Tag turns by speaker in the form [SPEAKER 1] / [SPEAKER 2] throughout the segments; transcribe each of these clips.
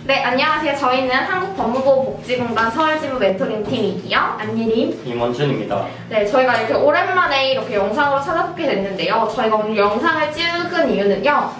[SPEAKER 1] 네, 안녕하세요. 저희는 한국법무부복지공단 서울지부 멘토링팀 이기영,
[SPEAKER 2] 안예림,
[SPEAKER 3] 임원준입니다.
[SPEAKER 1] 네, 저희가 이렇게 오랜만에 이렇게 영상으로 찾아뵙게 됐는데요. 저희가 오늘 영상을 찍은 이유는요.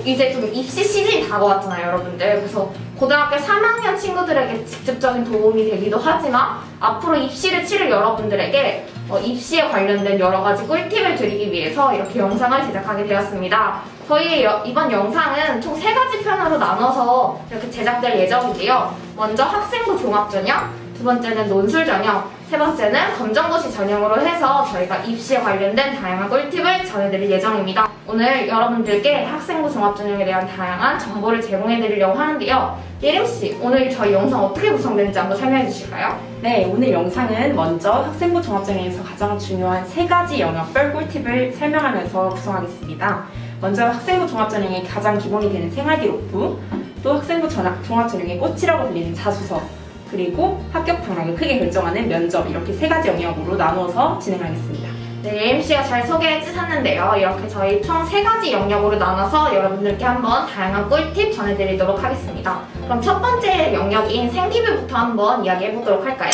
[SPEAKER 1] 이제 좀 입시 시즌이 다가왔잖아요, 여러분들. 그래서 고등학교 3학년 친구들에게 직접적인 도움이 되기도 하지만 앞으로 입시를 치를 여러분들에게 입시에 관련된 여러 가지 꿀팁을 드리기 위해서 이렇게 영상을 제작하게 되었습니다. 저희 이번 영상은 총 3가지 편으로 나눠서 이렇게 제작될 예정인데요. 먼저 학생부 종합전형, 두 번째는 논술전형, 세 번째는 검정고시 전형으로 해서 저희가 입시에 관련된 다양한 꿀팁을 전해드릴 예정입니다. 오늘 여러분들께 학생부 종합전형에 대한 다양한 정보를 제공해드리려고 하는데요. 예림씨, 오늘 저희 영상 어떻게 구성되는지 한번 설명해 주실까요?
[SPEAKER 2] 네, 오늘 영상은 먼저 학생부 종합전형에서 가장 중요한 3가지 영역별 꿀팁을 설명하면서 구성하겠습니다. 먼저 학생부 종합전형의 가장 기본이 되는 생활기록부, 또 학생부 종합전형의 꽃이라고 불리는 자소서, 그리고 합격 당락을 크게 결정하는 면접, 이렇게 3가지 영역으로 나누어서 진행하겠습니다.
[SPEAKER 1] 네, 예림씨가 잘 소개해 주셨는데요. 이렇게 저희 총 3가지 영역으로 나눠서 여러분들께 한번 다양한 꿀팁 전해드리도록 하겠습니다. 그럼 첫 번째 영역인 생기부부터 한번 이야기해 보도록 할까요?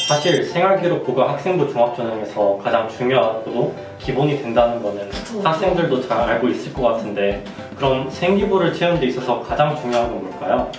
[SPEAKER 3] 사실 생활기록부가 학생부 종합전형에서 가장 중요하고 기본이 된다는 거는 학생들도 잘 알고 있을 것 같은데, 그럼 생기부를 채우는 데 있어서 가장 중요한 건 뭘까요?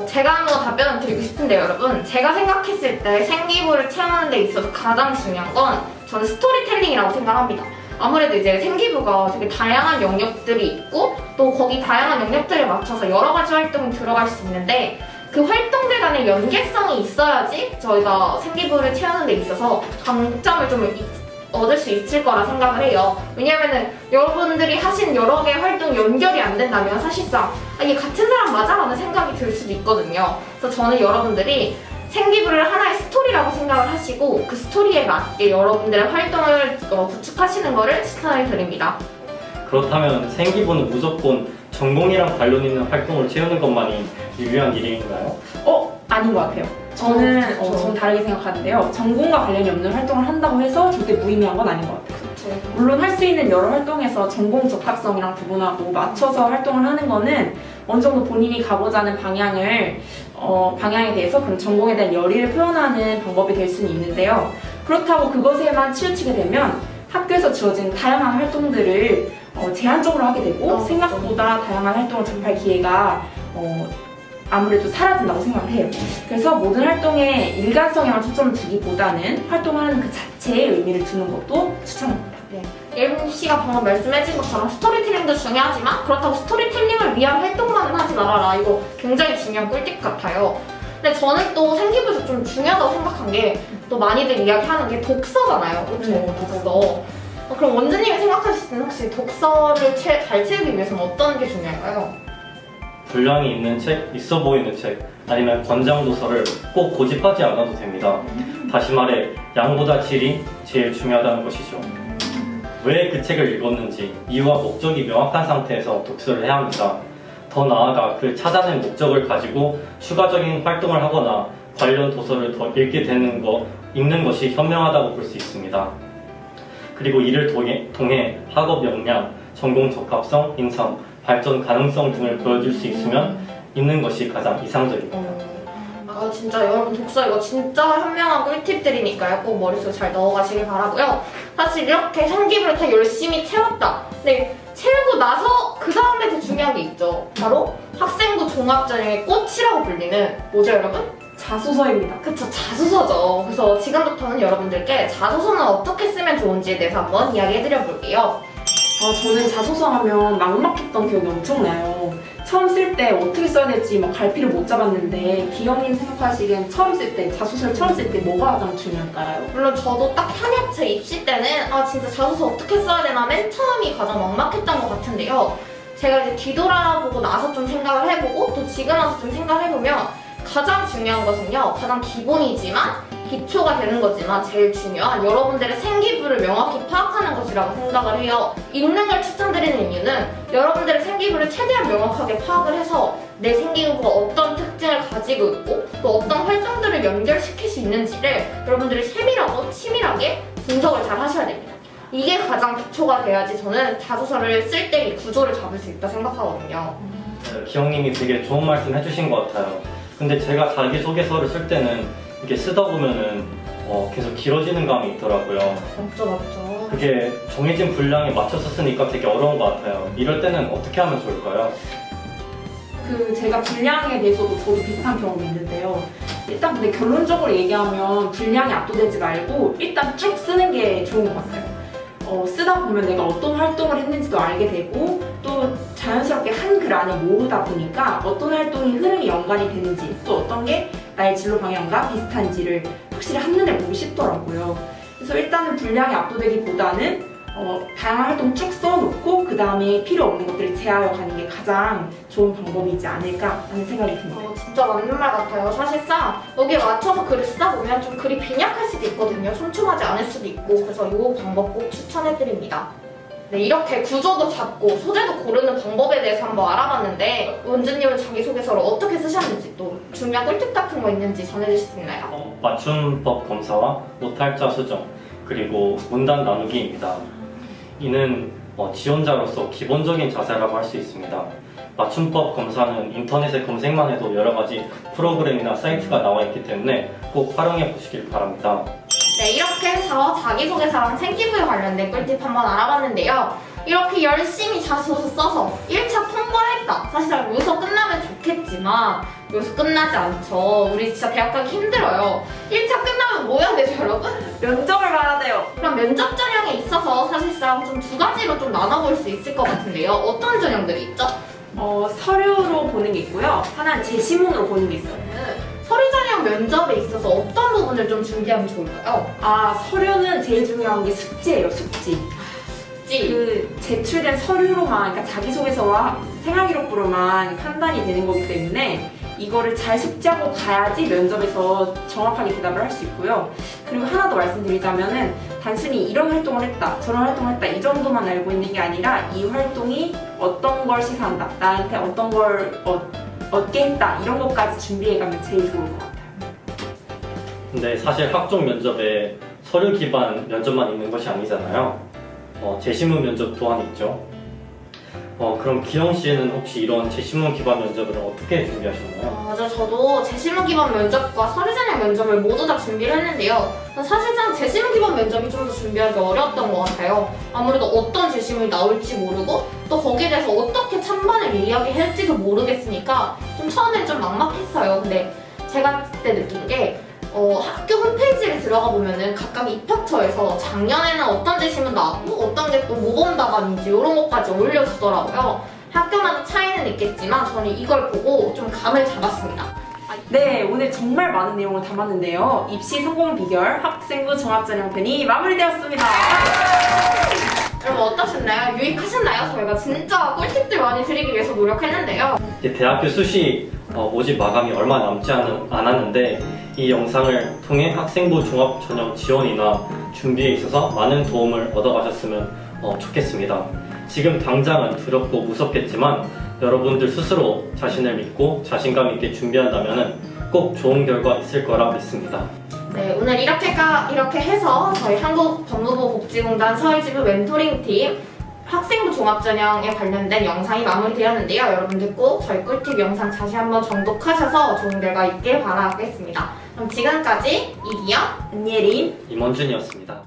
[SPEAKER 1] 제가 한번 답변을 드리고 싶은데요, 여러분. 제가 생각했을 때 생기부를 채우는 데 있어서 가장 중요한 건 저는 스토리텔링이라고 생각합니다. 아무래도 이제 생기부가 되게 다양한 영역들이 있고 또 거기 다양한 영역들에 맞춰서 여러 가지 활동이 들어갈 수 있는데 그 활동들 간의 연계성이 있어야지 저희가 생기부를 채우는 데 있어서 강점을 좀 얻을 수 있을 거라 생각을 해요. 왜냐면은 여러분들이 하신 여러 개의 활동 연결이 안 된다면 사실상 이게 같은 사람 맞아? 라는 생각이 들 수도 있거든요. 그래서 저는 여러분들이 생기부를 하나의 스토리라고 생각을 하시고 그 스토리에 맞게 여러분들의 활동을 구축하시는 거를 추천을 드립니다.
[SPEAKER 3] 그렇다면 생기부는 무조건 전공이랑 관련 있는 활동을 채우는 것만이 유리한 일인가요?
[SPEAKER 2] 아닌 것 같아요. 저는 다르게 생각하는데요. 전공과 관련이 없는 활동을 한다고 해서 절대 무의미한 건 아닌 것 같아요. 물론 할 수 있는 여러 활동에서 전공 적합성이랑 구분하고 맞춰서 활동을 하는 거는 어느 정도 본인이 가고자 하는 방향에 대해서 그런 전공에 대한 열의를 표현하는 방법이 될 수는 있는데요. 그렇다고 그것에만 치우치게 되면 학교에서 주어진 다양한 활동들을 제한적으로 하게 되고 생각보다 다양한 활동을 접할 기회가 아무래도 사라진다고 생각을 해요. 그래서 모든 활동에 일관성에만 초점을 두기보다는 활동하는 그 자체에 의미를 두는 것도 추천합니다.
[SPEAKER 1] 네. 예림씨가 방금 말씀해준 것처럼 스토리텔링도 중요하지만 그렇다고 스토리텔링을 위한 활동만은 하지 말아라. 이거 굉장히 중요한 꿀팁 같아요. 근데 저는 또 생기부에서 좀 중요하다고 생각한 게 또 많이들 이야기하는 게 독서잖아요. 그렇죠? 독서. 그럼 원주님이 생각하실 때는 혹시 독서를 잘 채우기 위해서는 어떤 게 중요할까요?
[SPEAKER 3] 분량이 있는 책, 있어 보이는 책, 아니면 권장 도서를 꼭 고집하지 않아도 됩니다. 다시 말해, 양보다 질이 제일 중요하다는 것이죠. 왜 그 책을 읽었는지 이유와 목적이 명확한 상태에서 독서를 해야 합니다. 더 나아가 그 찾아낸 목적을 가지고 추가적인 활동을 하거나 관련 도서를 더 읽는 것이 현명하다고 볼 수 있습니다. 그리고 이를 통해 학업 역량, 전공 적합성, 인성, 발전 가능성 등을 보여줄 수 있으면 읽는 것이 가장 이상적입니다.
[SPEAKER 1] 진짜 여러분 독서 이거 진짜 현명한 꿀팁들이니까요. 꼭 머릿속에 잘 넣어가시길 바라고요. 사실 이렇게 생기부를 다 열심히 채웠다. 근데 채우고 나서 그 다음에 더 중요한 게 있죠. 바로 학생부 종합전형의 꽃이라고 불리는 뭐죠, 여러분?
[SPEAKER 2] 자소서입니다.
[SPEAKER 1] 그쵸, 자소서죠. 그래서 지금부터는 여러분들께 자소서는 어떻게 쓰면 좋은지에 대해서 한번 이야기해드려 볼게요.
[SPEAKER 2] 저는 자소서 하면 막막했던 기억이 엄청나요. 처음 쓸 때 어떻게 써야 될지 갈피를 못 잡았는데 기영님 생각하시기엔 자소서를 처음 쓸 때 뭐가 가장 중요할까요?
[SPEAKER 1] 물론 저도 딱 현역체 입시 때는 진짜 자소서 어떻게 써야 되나 맨 처음이 가장 막막했던 것 같은데요. 제가 이제 뒤돌아보고 나서 좀 생각을 해보고 또 지금 와서 좀 생각을 해보면 가장 중요한 것은요, 가장 기본이지만 기초가 되는 거지만 제일 중요한 여러분들의 생기부를 명확히 파악하는 것이라고 생각을 해요. 읽는 걸 추천드리는 이유는 여러분들의 생기부를 최대한 명확하게 파악을 해서 내 생기부가 어떤 특징을 가지고 있고 또 어떤 활동들을 연결시킬 수 있는지를 여러분들이 세밀하고 치밀하게 분석을 잘 하셔야 됩니다. 이게 가장 기초가 돼야지 저는 자소서를 쓸 때 이 구조를 잡을 수 있다 생각하거든요.
[SPEAKER 3] 기영님이 되게 좋은 말씀 해주신 것 같아요. 근데 제가 자기소개서를 쓸 때는 이게 쓰다 보면은 계속 길어지는 감이 있더라고요.
[SPEAKER 1] 맞죠.
[SPEAKER 3] 그게 정해진 분량에 맞춰서 쓰니까 되게 어려운 것 같아요. 이럴 때는 어떻게 하면 좋을까요?
[SPEAKER 2] 제가 분량에 대해서도 저도 비슷한 경험이 있는데요. 일단 근데 결론적으로 얘기하면 분량에 압도되지 말고 일단 쭉 쓰는 게 좋은 것 같아요. 쓰다 보면 내가 어떤 활동을 했는지도 알게 되고 또 자연스럽게 한 글 안에 모으다 보니까 어떤 활동이 흐름이 연관이 되는지 또 어떤 게 나의 진로 방향과 비슷한지를 확실히 한눈에 보기 쉽더라고요. 그래서 일단은 분량에 압도되기보다는 다양한 활동 쭉 써놓고 그 다음에 필요 없는 것들을 제하여 가는 게 가장 좋은 방법이지 않을까 하는 생각이 듭니다.
[SPEAKER 1] 진짜 맞는 말 같아요. 사실상 여기에 맞춰서 글을 쓰다 보면 좀 글이 빈약할 수도 있거든요. 촘촘하지 않을 수도 있고 그래서 이 방법 꼭 추천해드립니다. 네, 이렇게 구조도 잡고 소재도 고르는 방법에 대해서 한번 알아봤는데 원주님은 자기소개서를 어떻게 쓰셨는지 또 중요한 꿀팁 같은 거 있는지 전해주실 수 있나요?
[SPEAKER 3] 맞춤법 검사와 오탈자 수정 그리고 문단 나누기입니다. 이는 지원자로서 기본적인 자세라고 할 수 있습니다. 맞춤법 검사는 인터넷에 검색만 해도 여러 가지 프로그램이나 사이트가 나와 있기 때문에 꼭 활용해 보시길 바랍니다.
[SPEAKER 1] 네, 이렇게 해서 자기소개서랑 생기부에 관련된 꿀팁 한번 알아봤는데요. 이렇게 열심히 자소서 써서 1차 통과를 했다. 사실 여기서 끝나면 좋겠지만 여기서 끝나지 않죠. 우리 진짜 대학 가기 힘들어요. 1차 끝나면 뭐 해야 되죠, 여러분?
[SPEAKER 2] 면접을 봐야 돼요.
[SPEAKER 1] 그럼 면접 전형에 있어서 사실상 좀 두 가지로 좀 나눠볼 수 있을 것 같은데요. 어떤 전형들이 있죠?
[SPEAKER 2] 서류로 보는 게 있고요. 하나는 제시문으로 보는 게 있어요.
[SPEAKER 1] 서류 전형 면접에 있어서 어떤 부분을 좀 준비하면 좋을까요?
[SPEAKER 2] 서류는 제일 중요한 게 숙지예요, 숙지. 제출된 서류로만, 그러니까 자기소개서와 생활기록부로만 판단이 되는 거기 때문에 이거를 잘 숙지하고 가야지 면접에서 정확하게 대답을 할 수 있고요. 그리고 하나 더 말씀드리자면은 단순히 이런 활동을 했다, 저런 활동을 했다 이 정도만 알고 있는 게 아니라 이 활동이 어떤 걸 시사한다, 나한테 어떤 걸 얻게 했다 이런 것까지 준비해가면 제일 좋을 것 같아요.
[SPEAKER 3] 근데 사실 학종 면접에 서류 기반 면접만 있는 것이 아니잖아요. 제시문 면접 또한 있죠. 그럼 기영 씨는 혹시 이런 제시문 기반 면접을 어떻게 준비하셨나요?
[SPEAKER 1] 맞아, 저도 제시문 기반 면접과 서류 전형 면접을 모두 다 준비를 했는데요. 사실상 제시문 기반 면접이 좀 더 준비하기 어려웠던 것 같아요. 아무래도 어떤 제시문이 나올지 모르고 또 거기에 대해서 어떻게 찬반을 이야기할지도 모르겠으니까 좀 처음엔 좀 막막했어요. 근데 제가 그때 느낀 게 학교 홈페이지를 들어가 보면은 각각 입학처에서 작년에는 어떤 제시문 나왔고 어떤 게 또 모범 답안인지 이런 것까지 올려주더라고요. 학교마다 차이는 있겠지만 저는 이걸 보고 좀 감을 잡았습니다.
[SPEAKER 2] 네, 오늘 정말 많은 내용을 담았는데요. 입시 성공 비결 학생부 종합전형편이 마무리되었습니다.
[SPEAKER 1] 여러분 어떠셨나요? 유익하셨나요? 저희가 진짜 꿀팁들 많이 드리기 위해서 노력했는데요.
[SPEAKER 3] 이제 대학교 수시 모집 마감이 얼마 남지 않았는데 이 영상을 통해 학생부 종합전형 지원이나 준비에 있어서 많은 도움을 얻어가셨으면 좋겠습니다. 지금 당장은 두렵고 무섭겠지만 여러분들 스스로 자신을 믿고 자신감 있게 준비한다면 꼭 좋은 결과 있을 거라 믿습니다.
[SPEAKER 1] 네, 오늘 이렇게 해서 저희 한국법무부 복지공단 서울지부 멘토링팀 학생부 종합전형에 관련된 영상이 마무리되었는데요. 여러분들 꼭 저희 꿀팁 영상 다시 한번 정독하셔서 좋은 결과 있길 바라겠습니다. 그럼 지금까지 이기영,
[SPEAKER 2] 은예린,
[SPEAKER 3] 임원준이었습니다.